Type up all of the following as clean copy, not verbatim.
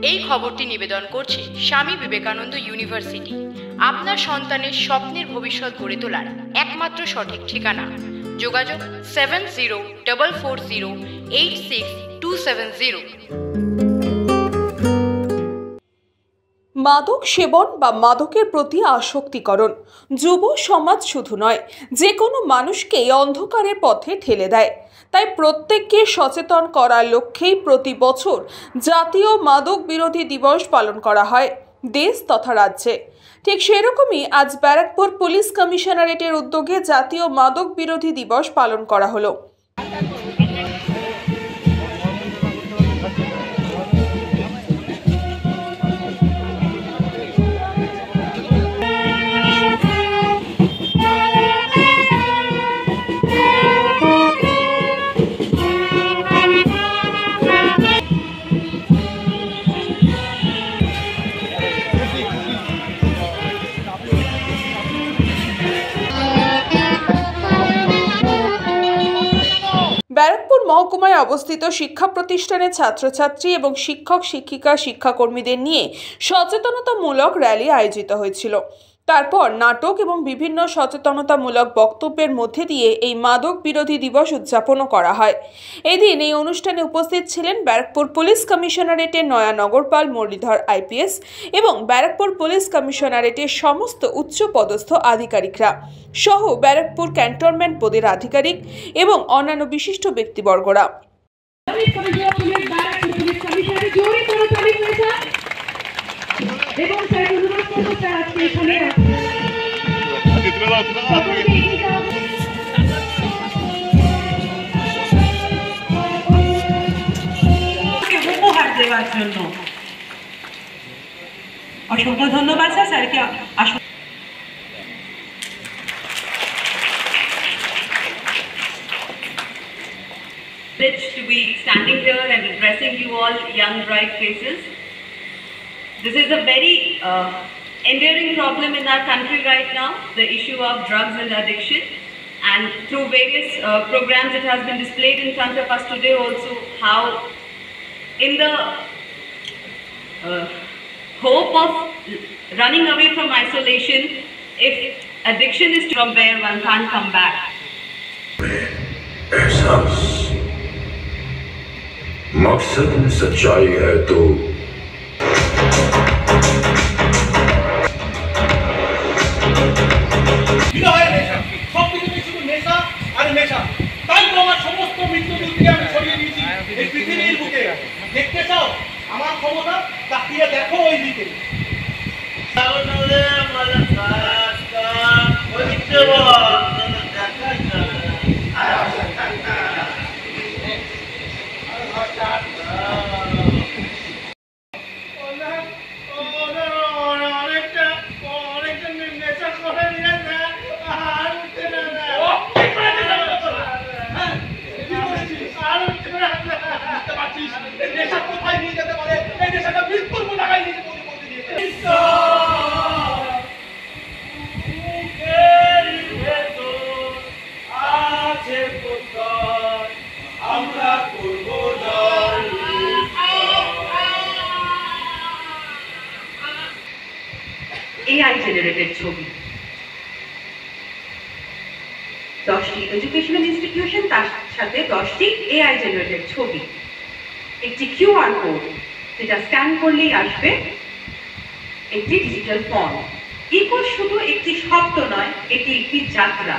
এই খবরটি নিবেদন করছে স্বামী বিবেকানন্দ ইউনিভার্সিটি। আপনার সন্তানের স্বপ্নের ভবিষ্যৎ গড়ে তোলার একমাত্র সঠিক ঠিকানা। যোগাযোগ 7044086270। মাদক সেবন বা মাদকের প্রতি আসক্তিকরণ যুব সমাজ শুধু নয়, যে কোনো মানুষকেই অন্ধকারের পথে ঠেলে দেয়। তাই প্রত্যেককে সচেতন করার লক্ষ্যেই প্রতি বছর জাতীয় মাদক বিরোধী দিবস পালন করা হয় দেশ তথা রাজ্যে। ঠিক সেরকমই আজ ব্যারাকপুর পুলিশ কমিশনারেটের উদ্যোগে জাতীয় মাদক বিরোধী দিবস পালন করা হলো। ব্যারাকপুর মহকুমায় অবস্থিত শিক্ষা প্রতিষ্ঠানের ছাত্রছাত্রী এবং শিক্ষক শিক্ষিকা শিক্ষাকর্মীদের নিয়ে সচেতনতামূলক র্যালি আয়োজিত হয়েছিল। তারপর নাটক এবং বিভিন্ন সচেতনতামূলক বক্তব্যের মধ্যে দিয়ে এই মাদক বিরোধী দিবস উদযাপনও করা হয়। এদিন এই অনুষ্ঠানে উপস্থিত ছিলেন ব্যারাকপুর পুলিশ কমিশনারেটের নয়া নগরপাল মুরলীধর আইপিএস এবং ব্যারাকপুর পুলিশ কমিশনারেটের সমস্ত উচ্চ পদস্থ আধিকারিকরা সহ ব্যারাকপুর ক্যান্টনমেন্ট পদের আধিকারিক এবং অন্যান্য বিশিষ্ট ব্যক্তিবর্গরা। অসংখ্য ধন্যবাদ স্যারকে। To be standing here and addressing you all young bright faces. This is a very enduring problem in our country right now, the issue of drugs and addiction, and through various programs it has been displayed in front of us today also how in the hope of running away from isolation, if addiction is from where one can't come back. मकसद में सच्चाई है तो দেখতে চাও আমার ক্ষমতা তাকিয়ে দেখো ওই দিকে। AI জেনারেটেড ছবি 10টি এডুকেশনাল ইনস্টিটিউশন, তার সাথে 10টি AI জেনারেটেড ছবি, একটি QR কোড যেটা স্ক্যান করলেই আসবে, একটি ডিজিটাল ফর্ম। ইকো শুধু একটি শব্দ নয়, এটি একটি যাত্রা।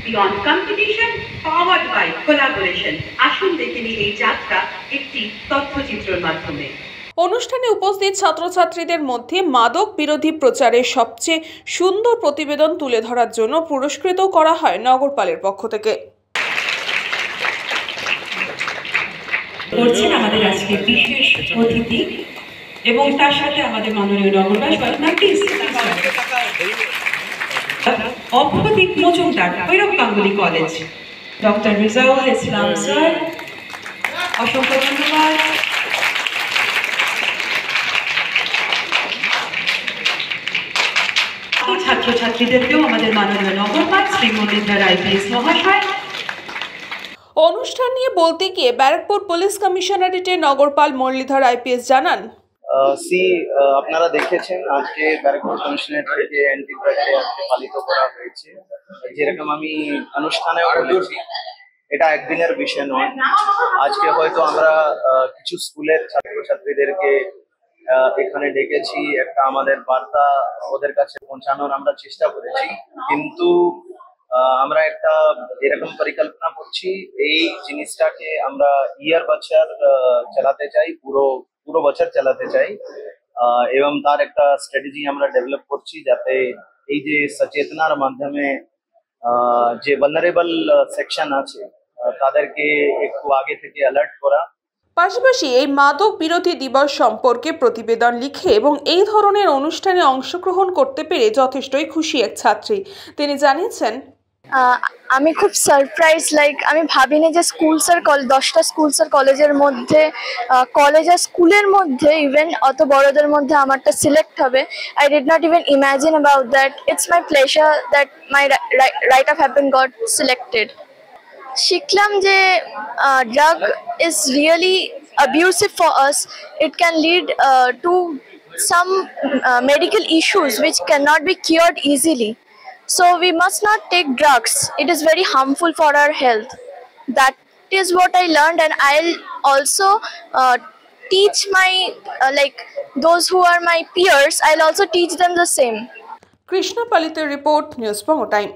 Beyond competition, powered by collaboration. আসুন দেখে নিই এই যাত্রা একটি তথ্যচিত্রের মাধ্যমে। অনুষ্ঠানে উপস্থিত ছাত্রছাত্রীদের মধ্যে মাদক বিরোধী প্রচারের সবচেয়ে সুন্দর প্রতিবেদন তুলে ধরার জন্য পুরস্কৃত করা হয় নগরপালের পক্ষ থেকে। করছেন আমাদের আজকে বিশেষ অতিথি এবং তার সাথে আমাদের মাননীয় নগরবাসী অভ্যদীপ মজুমদার, ভৈরব গাঙ্গুলি কলেজ, ডক্টর রিজাউল ইসলাম স্যার, অসংখ্য ধন্যবাদ। ছাত্রছাত্রীদেরকেও আমাদের মাননীয় নগরপাল শ্রী মুরলীধর আইপিএস মহাশয়। অনুষ্ঠান নিয়ে বলতে গিয়ে ব্যারাকপুর পুলিশ কমিশনারেটের নগরপাল মুরলীধর আইপিএস জানান, আপনারা দেখেছেন আজকে ব্যারাকপুর কমিশনারেট থেকে অ্যান্টি ড্রাগ ডে আজকে পালিত করা হয়েছে। যেরকম আমি অনুষ্ঠানেও বলেছি, এটা একদিনের বিষয় নয়। আজকে হয়তো আমরা কিছু স্কুলের ছাত্রছাত্রীদেরকে এখানে ডেকেছি, একটা আমাদের বার্তা ওদের কাছে পৌঁছানোর আমরা চেষ্টা করেছি, কিন্তু আমরা একটা এরকম পরিকল্পনা করছি, এই জিনিসটাকে আমরা ইয়ার বছর চালাতে চাই, পুরো বছর চালাতে চাই, এবং তার একটা স্ট্র্যাটেজি আমরা ডেভেলপ করছি, যাতে এই যে সচেতনার মাধ্যমে যে ভালনারেবল সেকশন আছে তাদেরকে একটু আগে থেকে অ্যালার্ট করা। পাশাপাশি এই মাদক বিরোধী দিবস সম্পর্কে প্রতিবেদন লিখে এবং এই ধরনের অনুষ্ঠানে অংশগ্রহণ করতে পেরে যথেষ্টই খুশি এক ছাত্রী। তিনি জানিয়েছেন, আমি খুব সারপ্রাইজ, আমি ভাবিনি যে স্কুলস আর 10টা স্কুলস আর কলেজের মধ্যে, কলেজ আর স্কুলের মধ্যে ইভেন অত বড়দের মধ্যে আমারটা সিলেক্ট হবে। I did not even imagine about that. It's my pleasure that my right of happen goat selected. শিখলাম যে drug is really abusive for us. It can lead to some medical issues which cannot be cured easily. So we must not take drugs. It is very harmful for our health. That is what I learned, and I'll also teach my those who are my peers. I'll also teach them the same. Krishna পালিতের report, news Bangla time.